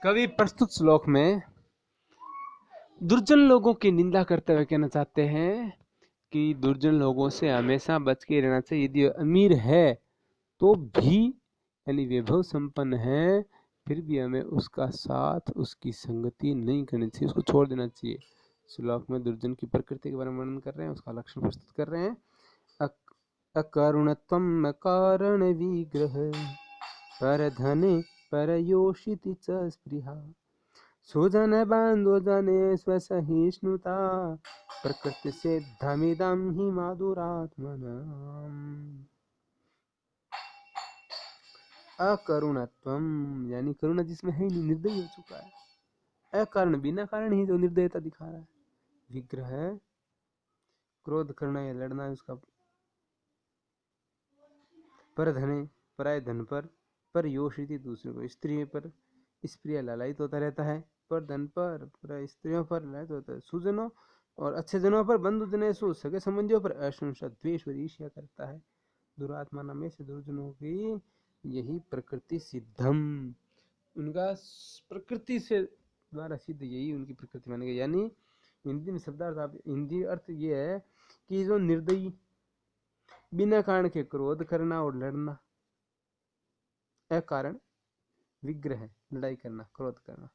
कवि प्रस्तुत श्लोक में दुर्जन लोगों की निंदा करते हुए कहना चाहते हैं कि दुर्जन लोगों से हमेशा बच के रहना चाहिए। यदि अमीर है तो भी यानी वैभव संपन्न है, फिर भी हमें उसका साथ, उसकी संगति नहीं करनी चाहिए, उसको छोड़ देना चाहिए। श्लोक में दुर्जन की प्रकृति के बारे में वर्णन कर रहे हैं, उसका लक्षण प्रस्तुत कर रहे हैं। अकरुणत्वम् अकारण विग्रह पर धने परयोषिति च स्पृहा सुजन बांधो जने स्वसहिष्णुता प्रकृति सिद्धमिदं हि माधुरात्मनाम्। अकरुणत्वम यानी करुणा जिसमें है नहीं, निर्दयी हो चुका है। अकारण बिना कारण ही जो निर्दयता दिखा रहा है। विग्रह क्रोध करना या लड़ना है उसका। पर धने पराय धन पर योषिति दूसरे को, स्त्री पर स्त्रियां लालायित होता रहता है। पर धन पर स्त्रियों पर लालयित होता है। सुजनों और अच्छे जनों पर, बंधु जनेषु सगे संबंधियों पर अशंसा द्वेष और ईर्ष्या करता है। दुरात्मा नाम से दुर्जनों की यही प्रकृति सिद्धम, उनका प्रकृति से द्वारा सिद्ध यही उनकी प्रकृति मानी गई। यानी हिंदी में शब्दार्थ, हिंदी अर्थ ये है कि जो निर्दयी, बिना कारण के क्रोध करना और लड़ना, अकारण विग्रह लड़ाई करना, क्रोध करना,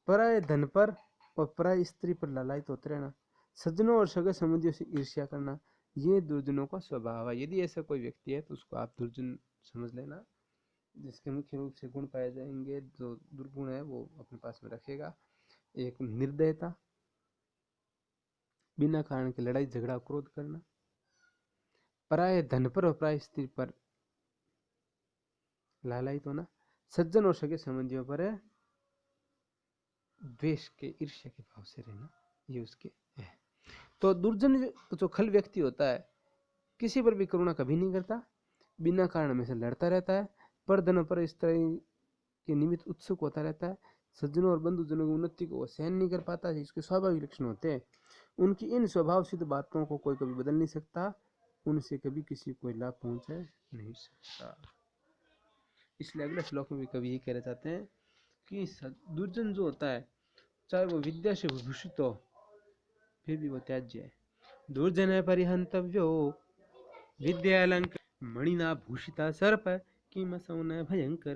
पराय धन पर और पराय स्त्री पर लालायित होते रहना, सज्जनों और सगे संबंधियों से ईर्ष्या करना, ये दुर्जनों का स्वभाव है। यदि ऐसा कोई व्यक्ति है तो उसको आप दुर्जन समझ लेना। जिसके मुख्य रूप से गुण पाए जाएंगे, जो दुर्गुण है वो अपने पास में रखेगा। एक निर्दयता, बिना कारण के लड़ाई झगड़ा क्रोध करना, पराय धन पर और पराय स्त्री पर लालायित होना, सज्जन और सगे संबंधियों पर द्वेष के, ईर्ष्या के भाव से रहना, ये उसके है। तो दुर्जन जो खल व्यक्ति होता है, किसी पर भी करुणा कभी नहीं करता, बिना कारण में से लड़ता रहता है, पर धन पर इस तरह के निमित्त उत्सुक होता रहता है, सज्जनों और बंधुजनों की उन्नति को सहन नहीं कर पाता, इसके स्वाभाविक लक्षण होते हैं। उनकी इन स्वभाव सिद्ध बातों को कोई कभी बदल नहीं सकता, उनसे कभी किसी को लाभ पहुंचा नहीं सकता। इसलिए अगले श्लोक में भी कवि ये कहना चाहते हैं कि दुर्जन जो होता है, चाहे वो विद्या से भूषित हो, फिर भी वो त्याज्य है। दुर्जन परिहंतव्यो विद्या अलंकार मणिना भूषिता सर्प किम सौन भयंकर।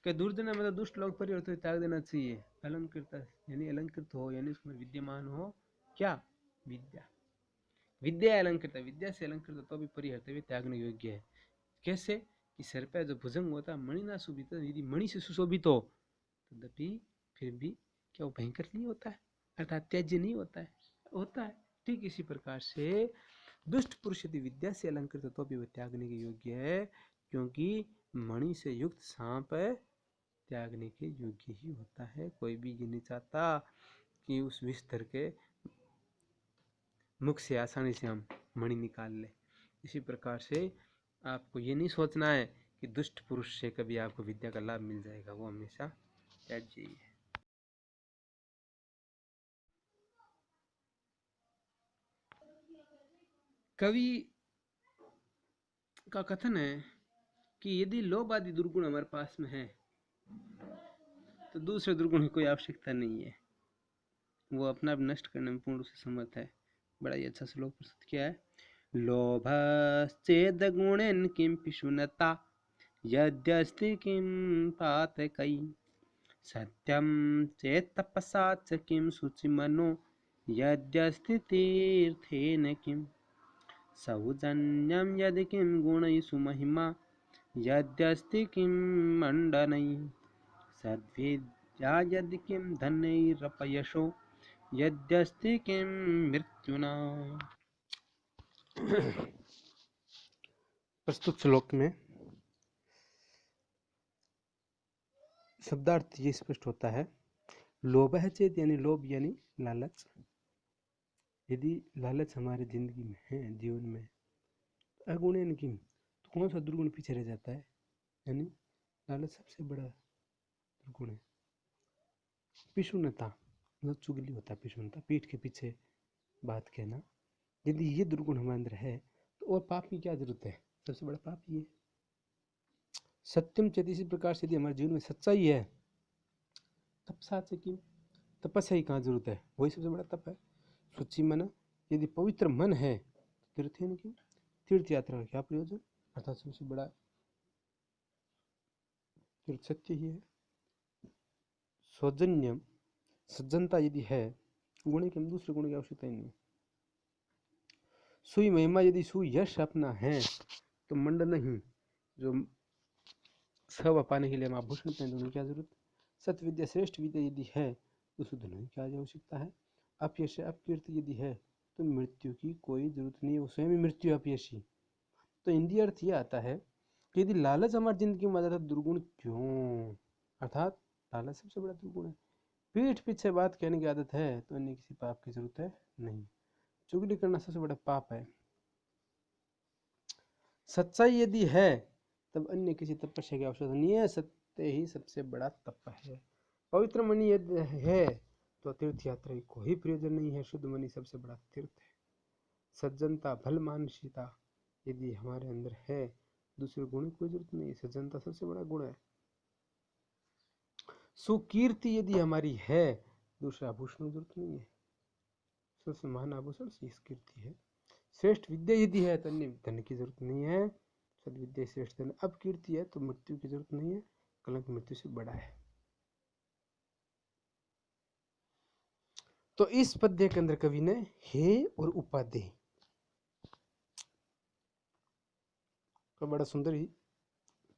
कि दुर्जन मतलब दुष्ट लोग पर तो त्याग देना चाहिए। अलंकृत यानी अलंकृत हो, यानी उसमें विद्यमान हो क्या, विद्या। विद्या अलंकृत, विद्या से अलंकृत तो भी परिहर्तव्य, त्यागने योग्य है। कैसे कि सर्प जो भुजंग होता है मणिना सुशोभित, यदि मणि से सुशोभित हो तदपि फिर भी क्या वो भयंकर नहीं होता है, अर्थात त्याज्य नहीं होता है, होता है। ठीक इसी प्रकार से दुष्ट पुरुष यदि विद्या से अलंकृत तो भी वह त्यागने के योग्य है, क्योंकि मणि से युक्त सांप त्यागने के योग्य ही होता है। कोई भी ये नहीं चाहता कि उस विस्तर के मुख से आसानी से हम मणि निकाल ले। इसी प्रकार से आपको ये नहीं सोचना है कि दुष्ट पुरुष से कभी आपको विद्या का लाभ मिल जाएगा, वो हमेशा त्याज्य ही है। कवि का कथन है कि यदि लोभ आदि दुर्गुण हमारे पास में है तो दूसरे दुर्गुण की कोई आवश्यकता नहीं है, वो अपना आप नष्ट करने में पूर्ण रूप से समर्थ है। बड़ा ही अच्छा श्लोक प्रस्तुत किया है। लोभश्चेद गुणेन किं पिशुनता यद्यस्ति किं पातकै सत्यं चेत् तपसा च किं शुचिमनो यद्यस्ति तीर्थेन किं सौजन्यं यदि किं गुणैषु महिमा यद्यस्ति किं मण्डनैः सद्विद्या यदि किं धनैरपयशो यद्यस्ति किं मृत्युना। प्रस्तुत श्लोक में शब्दार्थ ये स्पष्ट होता है। लोभ है चेत यानी लोभ यानी लालच। यदि लालच हमारी जिंदगी में है, जीवन में, अगुणेन किम, तो कौन सा दुर्गुण पीछे रह जाता है, यानी लालच सबसे बड़ा दुर्गुण है। पिशुनता मतलब चुगली होता है, पिशुनता पीठ के पीछे बात कहना। यदि ये दुर्गुण हमारे अंदर है तो और पाप की क्या जरूरत है, सबसे बड़ा पाप ये। सत्यम चेत, इसी प्रकार से यदि हमारे जीवन में सच्चाई है, तप साथ से की तपस्या ही कहाँ जरूरत है, वही सबसे बड़ा तप है। शुचि मन, यदि पवित्र मन है तो तीर्थ ही क्यों, तीर्थ यात्रा का क्या प्रयोजन, अर्थात सबसे बड़ा तीर्थ सत्य ही है। सौजन्यम, सज्जनता यदि है, गुण के हम दूसरे गुण की आवश्यकता ही नहीं। सुई महिमा, यदि सुयश अपना है तो मंडन ही, जो सब पाने के लिए हम आभूषण पहनने की क्या जरूरत। सत्य विद्या श्रेष्ठ विद्या यदि है तो शुद्ध नहीं क्या आवश्यकता है। अपयश अपकीर्ति यदि है तो मृत्यु की कोई जरूरत नहीं है, वो स्वयं मृत्यु अपयशी। तो हिंदी अर्थ ये आता है कि यदि लालच हमारी जिंदगी में आ जाता है दुर्गुण क्यों, अर्थात लालच सबसे बड़ा दुर्गुण है। पीठ पीछे बात कहने की आदत है तो अन्य किसी पाप की जरूरत है नहीं। चुगली करना सबसे बड़ा पाप है। सच्चाई यदि है तब अन्य किसी तपस्या की आवश्यकता नहीं है, सत्य ही सबसे बड़ा तप है। पवित्र मणि यदि है तो तीर्थ यात्रा की कोई प्रयोजन नहीं है, शुद्ध मणि सबसे बड़ा तीर्थ है। सज्जनता भल मानसिकता यदि हमारे अंदर है, दूसरे गुण की कोई जरूरत नहीं है, सज्जनता सबसे बड़ा गुण है। सुकीर्ति यदि हमारी है, दूसरे आभूषण की जरूरत नहीं है, सबसे महान आभूषण कीर्ति है। श्रेष्ठ विद्या यदि है तो अन्य धन की जरूरत नहीं है, सद्विद्या श्रेष्ठ धन। अब कीर्ति है तो मृत्यु की जरूरत नहीं है, कलंक मृत्यु से बड़ा है। तो इस पद्य के अंदर कवि ने हे और उपाधि का बड़ा सुंदर ही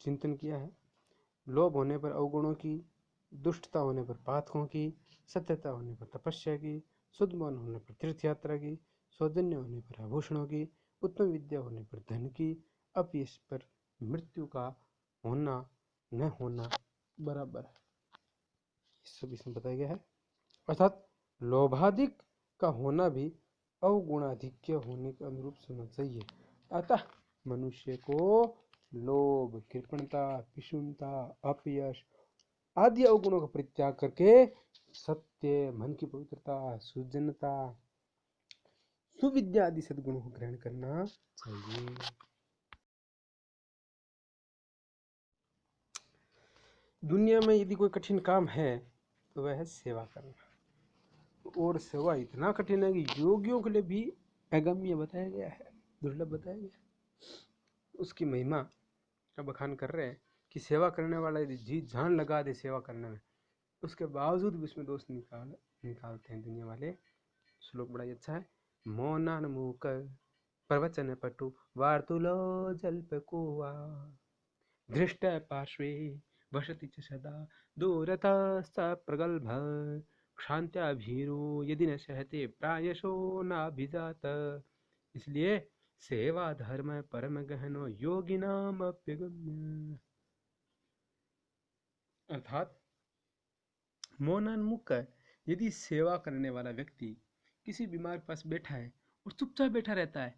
चिंतन किया है। लोभ होने पर अवगुणों की, दुष्टता होने पर पातकों की, सत्यता होने पर तपस्या की, शुद्ध मन होने पर तीर्थ यात्रा की, सौजन्य होने पर आभूषणों की, उत्तम विद्या होने पर धन की, अपयश पर मृत्यु का होना न होना बराबर है, सब इसमें बताया गया है। अर्थात लोभाधिक का होना भी अवगुणाधिक्य होने के अनुरूप समझ चाहिए। अतः मनुष्य को लोभ, कृपणता, पिशुनता, अपयश आदि अवगुणों का परित्याग करके सत्य, मन की पवित्रता, सुजनता, सुविद्या आदि सद्गुणों को ग्रहण करना चाहिए। दुनिया में यदि कोई कठिन काम है तो वह है सेवा करना, और सेवा इतना कठिन है कि योगियों के लिए भी अगम्य बताया गया है, दुर्लभ बताया गया है। उसकी महिमा का बखान कर रहे हैं कि सेवा करने वाला यदि जी जान लगा दे सेवा करने में, उसके बावजूद भी उसमें दोष निकालते हैं दुनिया वाले। श्लोक बड़ा ही अच्छा है। मौनान मूक प्रवचन पटु वार्तुलो जल्पकुवा धृष्ट पार्श्वे वसति च सदा दूरतश्च प्रगल्भ क्षान्त्या भीरो यदि न सहते प्रायशो नाभिजात। इसलिए सेवा धर्म परम गहनो योगिनाम अप्यगम्य। अर्थात मौनान्मुख यदि सेवा करने वाला व्यक्ति किसी बीमार के पास बैठा है और चुपचाप बैठा रहता है,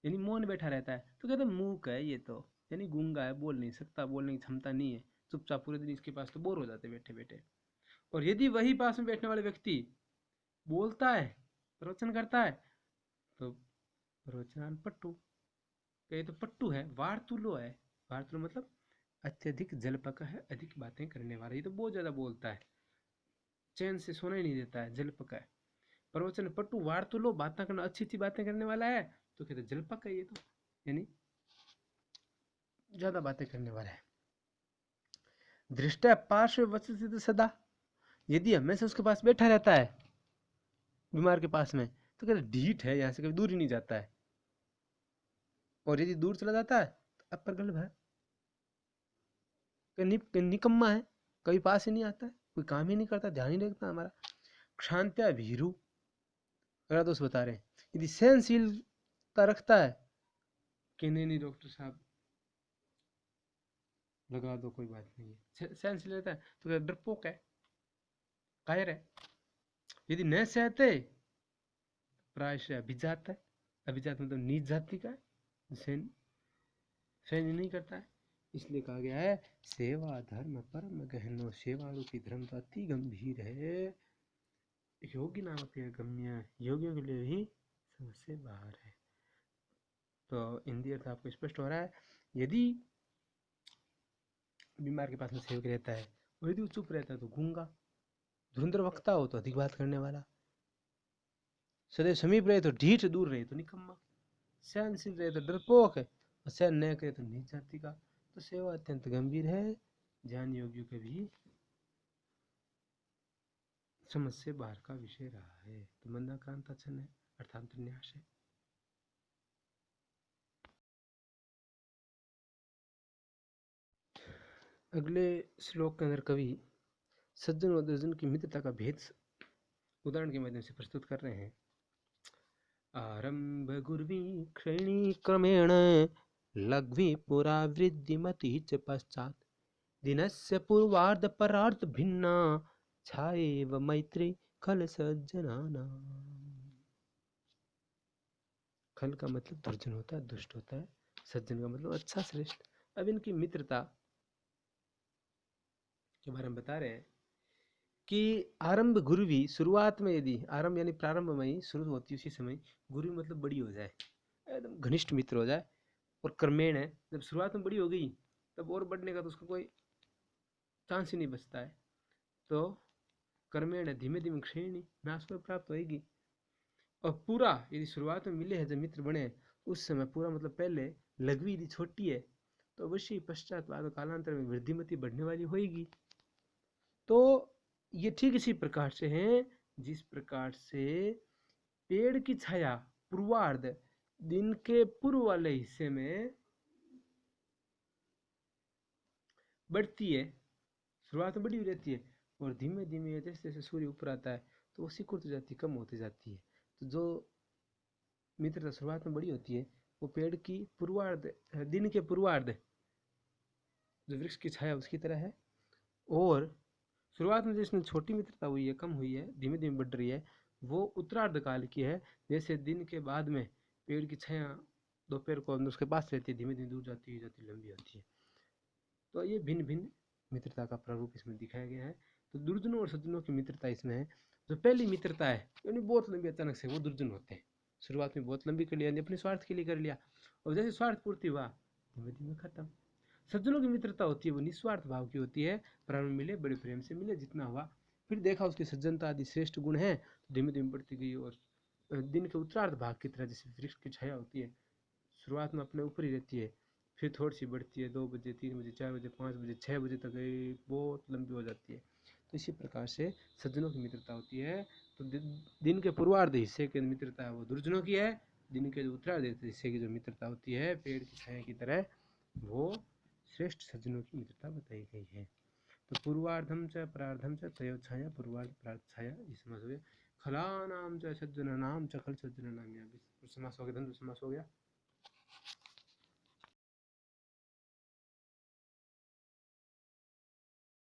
यानी मौन बैठा रहता है, तो कहते हैं मूक है ये तो, यानी गूंगा है, बोल नहीं सकता, बोलने की क्षमता नहीं है, चुपचाप पूरे दिन इसके पास तो बोर हो जाते बैठे बैठे। और यदि वही पास में बैठने वाले व्यक्ति बोलता है, प्रवचन करता है, तो प्रवचनान पट्टू, कहे तो पट्टू है, वार्तुलो है। वार्तुलो मतलब अत्यधिक जलपका है, अधिक बातें करने वाला, ये तो बहुत ज्यादा बोलता है, चैन से सोना ही नहीं देता है, जलपका है। प्रवचन पट्टू, वार्तुलो बातें करना, अच्छी अच्छी बातें करने वाला है, तो कहते जलपका है ये तो, यानी ज्यादा बातें करने वाला है। दृष्टा पार्श्व वसति सदा, यदि हमेशा उसके पास बैठा रहता है बीमार के पास में, तो कहते ढीठ है, यहाँ से कभी दूर ही नहीं जाता है। और यदि दूर चला जाता है तो अप्रगल्भ है, निकम्मा है, कभी पास ही नहीं आता है, कोई काम ही नहीं करता, ध्यान ही नहीं रखता हमारा। क्षांत्या भीरु, दोस्त बता रहे हैं, यदि सहनशीलता रखता है कि नहीं नहीं डॉक्टर साहब लगा दो कोई बात नहीं है, सहनशील रहता है, तो डरपोक है, कायर है। यदि न सहते प्रायश अभिजात है, अभिजात मतलब नीच जाति का है, सहन नहीं करता है। इसलिए कहा गया है सेवा धर्म परम गहनो, सेवा रूपी धर्म तो अति गंभीर है, योगी नाम पे गम्य, योगियों के लिए ही सबसे बाहर है। तो हिंदी अर्थ आपको स्पष्ट हो रहा है। यदि बीमार के पास में सेवक रहता है, और यदि वो चुप रहता है तो गूंगा। धुरंधर वक्ता हो तो अधिक बात करने वाला, सदैव समीप रहे तो ढीठ, दूर रहे तो निकम्मा, सहनशील रहे तो डरपोक है, और सहन न करे तो नीच जाति का। तो सेवा अत्यंत गंभीर है, ज्ञान योगियों के भी समझ से बाहर का विषय रहा है। तो मंदाक्रांत अच्छा है, अर्थांतरन्यास है। अगले श्लोक के अंदर कवि सज्जन और दुर्जन की मित्रता का भेद उदाहरण के माध्यम से प्रस्तुत कर रहे हैं। आरंभ गुर्वी श्रेणी क्रमेण लघ्वी पुरा वृद्धिमति च पश्चात् दिनस्य पूर्वार्ध परार्ध भिन्ना छाएव मैत्री खल सज्जनानाम्। खल का मतलब दुर्जन होता है, दुष्ट होता है, सज्जन का मतलब अच्छा, श्रेष्ठ। अब इनकी मित्रता के बारे में बता रहे हैं कि आरंभ गुरुवी, शुरुआत में यदि आरंभ यानी प्रारंभ में ही शुरू होती है उसी समय, गुरु मतलब बड़ी हो जाए, एकदम घनिष्ठ मित्र हो जाए। और क्रमेण है, जब शुरुआत में बड़ी हो गई तब और बढ़ने का तो उसका कोई चांस ही नहीं बचता है। तो क्रमेण धीमे धीमे श्रेणी नाश को प्राप्त होगी। और पूरा यदि शुरुआत में मिले हैं जब मित्र बने उस समय पूरा मतलब पहले लघवी यदि छोटी है तो अवश्य पश्चात बाद कालांतर में वृद्धिमती बढ़ने वाली होगी। तो ये ठीक इसी प्रकार से है जिस प्रकार से पेड़ की छाया पूर्वार्ध दिन के पूर्व वाले हिस्से में बढ़ती है, शुरुआत में बड़ी रहती है, और धीमे धीमे जैसे जैसे सूर्य ऊपर आता है तो वो सिकुड़ती जाती, कम होती जाती है। तो जो मित्रता शुरुआत में बड़ी होती है वो पेड़ की पूर्वार्ध, दिन के पूर्वार्ध जो वृक्ष की छाया उसकी तरह है। और शुरुआत में जिसमें छोटी मित्रता हुई है, कम हुई है, धीमे धीमे बढ़ रही है, वो उत्तरार्ध काल की है। जैसे दिन के बाद में पेड़ की छाया दोपहर को उसके पास रहती है, धीमे धीमे दूर जाती जाती लंबी होती है। तो ये भिन्न भिन्न मित्रता का प्रारूप इसमें दिखाया गया है। तो दुर्जनों और सज्जनों की मित्रता इसमें है। जो पहली मित्रता है यानी बहुत लंबी अचानक से, वो दुर्जन होते हैं। शुरुआत में बहुत लंबी कर लिया, अपने स्वार्थ के लिए कर लिया, और जैसे स्वार्थ पूर्ति हुआ धीमे धीमे खत्म। सज्जनों की मित्रता होती है वो निस्वार्थ भाव की होती है, प्रारंभ मिले बड़े प्रेम से मिले, जितना हुआ फिर देखा उसकी सज्जनता आदि श्रेष्ठ गुण है तो धीमे धीमे बढ़ती गई। और दिन के उत्तरार्ध भाग की तरह जैसे वृक्ष की छाया होती है, शुरुआत में अपने ऊपर ही रहती है, फिर थोड़ी सी बढ़ती है, 2 बजे 3 बजे 4 बजे 5 बजे 6 बजे तक बहुत लंबी हो जाती है। तो इसी प्रकार से सज्जनों की मित्रता होती है। तो दिन के पूर्वार्ध हिस्से की मित्रता है वो दुर्जनों की है, दिन के उत्तरार्ध हिस्से की जो मित्रता होती है पेड़ की छाया की तरह, वो श्रेष्ठ सज्जनों की मित्रता बताई गई है। तो पूर्वार्धम च परार्धम च तयो छाया पूर्वार्ध परार्ध छाया, ये समास हो गया। खलानाम च सज्जनानाम च खल सज्जनानाम, समास हो गया, द्वंद्व समास हो गया।